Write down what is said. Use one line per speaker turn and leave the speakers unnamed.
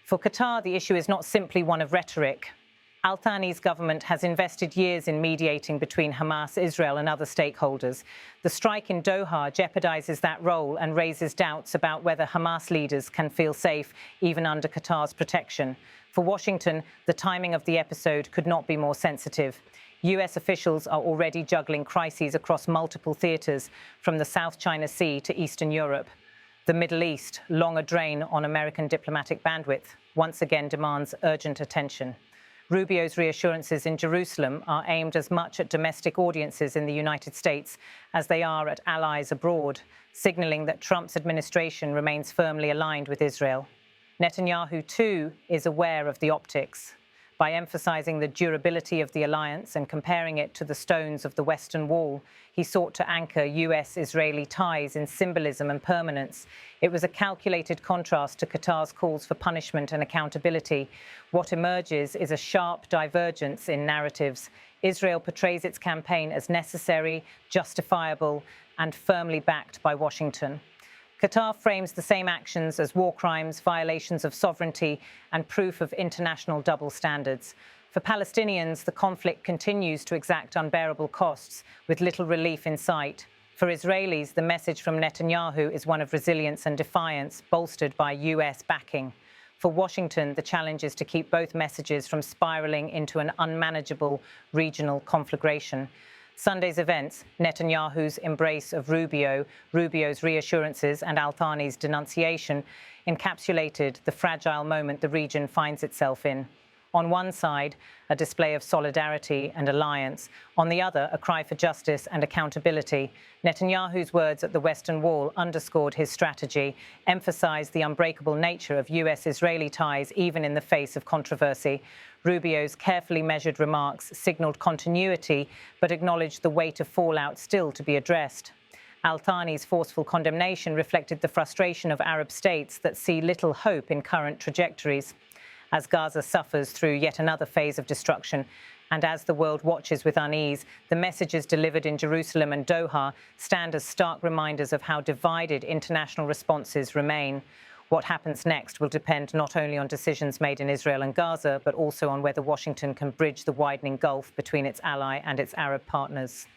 For Qatar, the issue is not simply one of rhetoric. Al Thani's government has invested years in mediating between Hamas, Israel and other stakeholders. The strike in Doha jeopardizes that role and raises doubts about whether Hamas leaders can feel safe even under Qatar's protection. For Washington, the timing of the episode could not be more sensitive. U.S. officials are already juggling crises across multiple theaters, from the South China Sea to Eastern Europe. The Middle East, long a drain on American diplomatic bandwidth, once again demands urgent attention. Rubio's reassurances in Jerusalem are aimed as much at domestic audiences in the United States as they are at allies abroad, signaling that Trump's administration remains firmly aligned with Israel. Netanyahu, too, is aware of the optics. By emphasizing the durability of the alliance and comparing it to the stones of the Western Wall, he sought to anchor U.S. Israeli ties in symbolism and permanence. It was a calculated contrast to Qatar's calls for punishment and accountability. What emerges is a sharp divergence in narratives. Israel portrays its campaign as necessary, justifiable, and firmly backed by Washington. Qatar frames the same actions as war crimes, violations of sovereignty, and proof of international double standards. For Palestinians, the conflict continues to exact unbearable costs, with little relief in sight. For Israelis, the message from Netanyahu is one of resilience and defiance, bolstered by U.S. backing. For Washington, the challenge is to keep both messages from spiraling into an unmanageable regional conflagration. Sunday's events, Netanyahu's embrace of Rubio, Rubio's reassurances and Al Thani's denunciation, encapsulated the fragile moment the region finds itself in. On one side, a display of solidarity and alliance. On the other, a cry for justice and accountability. Netanyahu's words at the Western Wall underscored his strategy, emphasized the unbreakable nature of U.S. Israeli ties even in the face of controversy. Rubio's carefully measured remarks signaled continuity, but acknowledged the weight of fallout still to be addressed. Al Thani's forceful condemnation reflected the frustration of Arab states that see little hope in current trajectories. As Gaza suffers through yet another phase of destruction, and as the world watches with unease, the messages delivered in Jerusalem and Doha stand as stark reminders of how divided international responses remain. What happens next will depend not only on decisions made in Israel and Gaza, but also on whether Washington can bridge the widening gulf between its ally and its Arab partners.